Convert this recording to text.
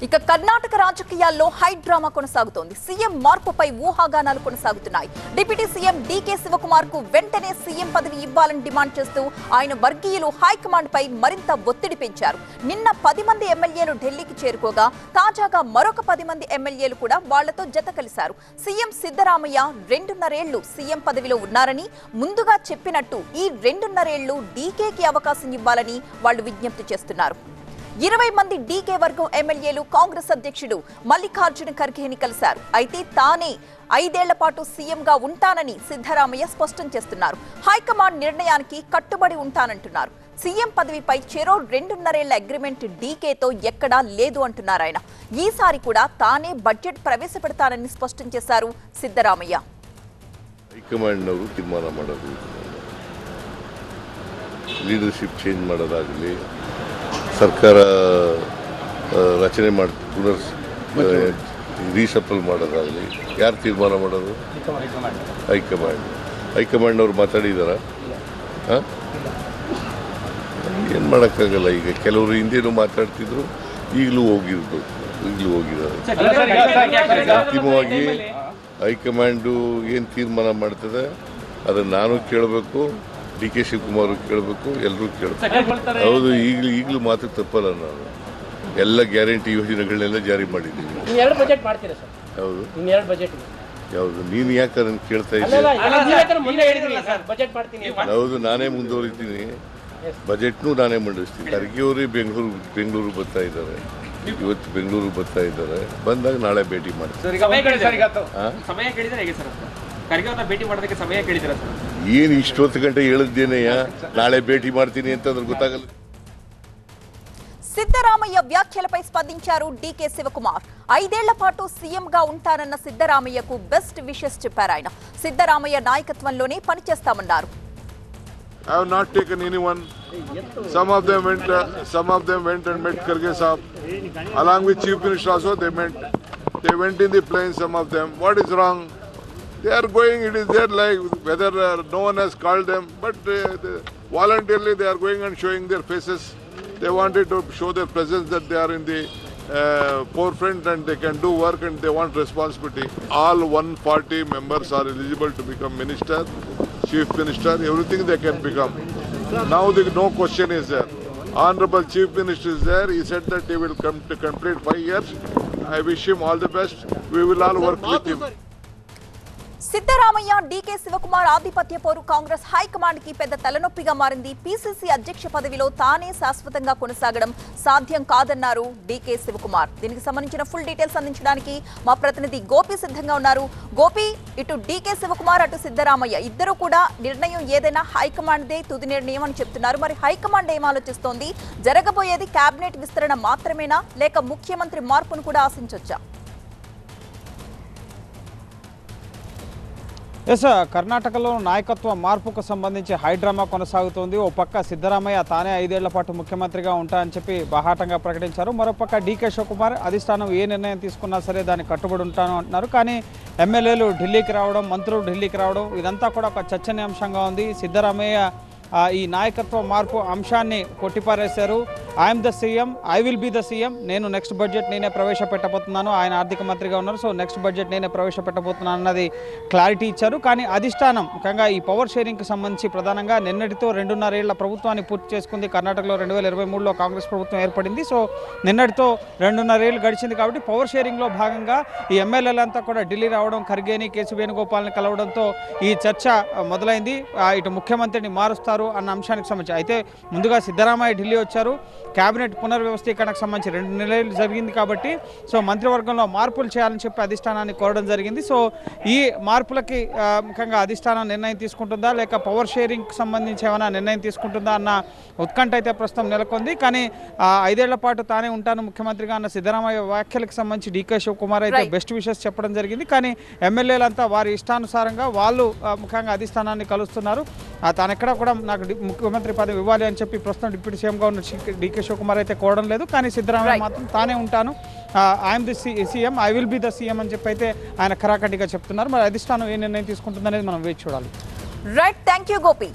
ఇక కర్ణాటక రాజకీయాల్లో high drama కొనసాగుతోంది. సీఎం మార్పుపై ఊహాగానాలు కొనసాగుతున్నాయి. డిప్యూటీ సీఎం డీకే శివకుమార్ కు వెంటనే సీఎం పదవి ఇవ్వాలని డిమాండ్ చేస్తూ ఆయన వర్గీయులు హైకమాండ్ పై మరింత ఒత్తిడి పెంచారు. నిన్న 10 మంది ఎమ్మెల్యేలు ఢిల్లీకి చేరుకోగా తాజాగా మరొక 10 మంది ఎమ్మెల్యేలు కూడా వాళ్లతో జత కలిశారు. సీఎం సిద్ధరామయ్య 2.5 ఏళ్లు సీఎం పదవిలో ఉన్నారని ముందుగా చెప్పినట్టు ఈ 2.5 ఏళ్లు డీకేకి అవకాశం ఇవ్వాలని వాళ్లు విజ్ఞప్తి చేస్తున్నారు. 20 మంది డీకే వర్గం ఎమ్మెల్యేలు కాంగ్రెస్ అధ్యక్షుడు మల్లికార్జున ఖర్గేని కలిశారు. అయితే తానే 5 ఏళ్ల పాటు సీఎంగా ఉంటానని సిద్ధరామయ్య స్పష్టం చేస్తున్నారు. హైకమాండ్ నిర్ణయానికి కట్టుబడి ఉంటానంటున్నారు. సీఎం పదవిపై చెరో 2.5 ఏళ్ల అగ్రిమెంట్ డీకేతో ఎక్కడా లేదు అంటున్నారు ఆయన. ఈసారి కూడా తానే బడ్జెట్ ప్రవేశపెడతానని స్పష్టం చేశారు సిద్ధరామయ్య. ಹೈಕಮಾಂಡ್ ಅವರು ತೀರ್ಮಾನ ಮಾಡೋದು, ಲೀಡರ್ಶಿಪ್ ಚೇಂಜ್ ಮಾಡೋದಾಗಲಿ, ಸರ್ಕಾರ ರಚನೆ ಮಾಡಿ ಪುನರ್ ರೀಸಫಲ್ ಮಾಡೋದಾಗಲಿ ಯಾರು ತೀರ್ಮಾನ ಮಾಡೋದು? ಹೈಕಮಾಂಡ್ ಅವ್ರು ಮಾತಾಡಿದಾರ? ಏನು ಮಾಡೋಕ್ಕಾಗಲ್ಲ. ಈಗ ಕೆಲವರು ಹಿಂದೇನು ಮಾತಾಡ್ತಿದ್ರು, ಈಗಲೂ ಹೋಗಿದ್ದಾರೆ. ಅಂತಿಮವಾಗಿ ಹೈಕಮಾಂಡು ಏನು ತೀರ್ಮಾನ ಮಾಡ್ತದೆ ಅದನ್ನು ನಾನು ಕೇಳಬೇಕು, ಡಿ ಕೆ ಶಿವಕುಮಾರ್ ಕೇಳಬೇಕು, ಎಲ್ಲರೂ ಕೇಳಬೇಕು. ಹೌದು, ಈಗಲೂ ಮಾತು ತಪ್ಪಲ್ಲ. ನಾನು ಎಲ್ಲ ಗ್ಯಾರಂಟಿ ಯೋಜನೆಗಳನ್ನೆಲ್ಲ ಜಾರಿ ಮಾಡಿದ್ದೀನಿ. ಹೌದು, ಯಾವುದು ನೀನು ಯಾಕೆ ಅದನ್ನು ಕೇಳ್ತಾ ಇದ್ದೀನಿ? ಹೌದು, ನಾನೇ ಮುಂದುವರಿತೀನಿ. ಬಜೆಟ್ನೂ ನಾನೇ ಮಂಡಿಸ್ತೀನಿ. ಖರ್ಗೆ ಅವರು ಬೆಂಗಳೂರು ಬರ್ತಾ ಇದ್ದಾರೆ. ಇವತ್ತು ಬೆಂಗಳೂರು ಬರ್ತಾ ಇದ್ದಾರೆ. ಬಂದಾಗ ನಾಳೆ ಭೇಟಿ ಮಾಡ್ತೀನಿ. ಏನು ಇಷ್ಟೊತ್ತು ಗಂಟೆ ಹೇಳಿದ್ದೇನೆಯಾ ನಾಳೆ ಭೇಟಿ ಮಾಡ್ತೀನಿ ಅಂತ ಅದ್ರ ಗೊತ್ತಾಗಲ್ಲ. సిద్ధరామయ్య వ్యాఖ్యలపై స్పందించారు డీకే శివకుమార్. 5 ఏళ్ల పాటు సీఎంగా ఉంటానన్న సిద్ధరామయ్యకు బెస్ట్ విషెస్ చెప్పారు ఆయన. Siddaramaiah నాయకత్వంలోనే పనిచేస్తామన్నారు. I have not taken anyone. Some of them went and met Kharge Sahab. Along with Chief Minister also they went in the plane, some of them. What is wrong? They are going, it is their life, whether no one has called them, but voluntarily they are going and showing their faces. They wanted to show their presence that they are in the forefront and they can do work and they want responsibility. All 140 members are eligible to become minister, chief minister, everything they can become. Now no question is there. Honorable Chief Minister is there. He said that he will come to complete 5 years. I wish him all the best. We will all work with him. Siddaramaiah DK Shivakumar ఆధిపత్య పోరు Congress high command కి పెద్ద తలనొప్పిగా మారింది. PCC అధ్యక్ష పదవిలో తానే శాశ్వతంగా కొనసాగడం సాధ్యం కాదన్నారు డీకే శివకుమార్. దీనికి సంబంధించిన ఫుల్ డీటెయిల్స్ అందించడానికి మా ప్రతినిధి గోపి సిద్ధంగా ఉన్నారు. గోపి, ఇటు డీకే శివకుమార్ అటు సిద్ధరామయ్య ఇద్దరు కూడా నిర్ణయం ఏదైనా హైకమాండ్దే తుది నిర్ణయం అని చెప్తున్నారు. మరి హైకమాండ్ ఏం ఆలోచిస్తోంది? జరగబోయేది కేబినెట్ విస్తరణ మాత్రమేనా, లేక ముఖ్యమంత్రి మార్పును కూడా ఆశించొచ్చా? కర్ణాటకలో నాయకత్వ మార్పుకు సంబంధించి హైడ్రామా కొనసాగుతోంది. ఓ పక్క సిద్ధరామయ్య తానే 5 ఏళ్ల పాటు ముఖ్యమంత్రిగా ఉంటా అని చెప్పి బాహాటంగా ప్రకటించారు. మరోపక్క డీకే శివకుమార్ అధిష్టానం ఏ నిర్ణయం తీసుకున్నా సరే దానికి కట్టుబడి ఉంటాను అంటున్నారు. కానీ ఎమ్మెల్యేలు ఢిల్లీకి రావడం, మంత్రులు ఢిల్లీకి రావడం ఇదంతా కూడా ఒక చర్చనీయాంశంగా ఉంది. సిద్ధరామయ్య ఈ నాయకత్వ మార్పు అంశాన్ని కొట్టిపారేశారు. I'm the CM, I will be the CM, నేను నెక్స్ట్ బడ్జెట్ నేనే ప్రవేశపెట్టబోతున్నాను. ఆయన ఆర్థిక మంత్రిగా ఉన్నారు, సో నెక్స్ట్ బడ్జెట్ నేనే ప్రవేశపెట్టబోతున్నాను అన్నది క్లారిటీ ఇచ్చారు. కానీ అధిష్టానం ముఖ్యంగా ఈ పవర్ షేరింగ్కి సంబంధించి ప్రధానంగా నిన్నటితో 2.5 ఏళ్ల ప్రభుత్వాన్ని పూర్తి చేసుకుంది. కర్ణాటకలో 2023లో కాంగ్రెస్ ప్రభుత్వం ఏర్పడింది. సో నిన్నటితో 2.5 ఏళ్ళు గడిచింది. కాబట్టి పవర్ షేరింగ్లో భాగంగా ఈ ఎమ్మెల్యేలంతా కూడా ఢిల్లీ రావడం, ఖర్గేని, కేసీ వేణుగోపాల్ని కలవడంతో ఈ చర్చ మొదలైంది. ఇటు ముఖ్యమంత్రిని మారుస్తారు అన్న అంశానికి సంబంధించి అయితే ముందుగా సిద్ధరామయ్య ఢిల్లీ వచ్చారు. కేబినెట్ పునర్వ్యవస్థీకరణకు సంబంధించి 2 నెలలు జరిగింది కాబట్టి సో మంత్రివర్గంలో మార్పులు చేయాలని చెప్పి అధిష్టానాన్ని కోరడం జరిగింది. సో ఈ మార్పులకి ముఖ్యంగా అధిష్టానం నిర్ణయం తీసుకుంటుందా, లేక పవర్ షేరింగ్కి సంబంధించి ఏమైనా నిర్ణయం తీసుకుంటుందా అన్న ఉత్కంఠ అయితే ప్రస్తుతం నెలకొంది. కానీ 5 ఏళ్ల పాటు తానే ఉంటాను ముఖ్యమంత్రిగా అన్న సిద్ధరామయ్య వ్యాఖ్యలకు సంబంధించి డీకే శివకుమార్ అయితే బెస్ట్ విషెస్ చెప్పడం జరిగింది. కానీ ఎమ్మెల్యేలంతా వారి ఇష్టానుసారంగా వాళ్ళు ముఖ్యంగా అధిష్టానాన్ని కలుస్తున్నారు. తాను ఎక్కడ కూడా నాకు ముఖ్యమంత్రి పదవి ఇవ్వాలి అని చెప్పి ప్రస్తుతం డిప్యూటీ సీఎంగా ఉన్న డీకే శివకుమార్ అయితే కోరడం లేదు. కానీ సిద్ధరామయ్య మాత్రం తానే ఉంటాను, I'm the CM, I will be the CM అని చెప్పి అయితే ఆయన ఖరాఖండిగా చెప్తున్నారు. మరి అధిష్టానం ఏ నిర్ణయం తీసుకుంటుందనేది మనం వేచి చూడాలి. Right, thank you Gopi.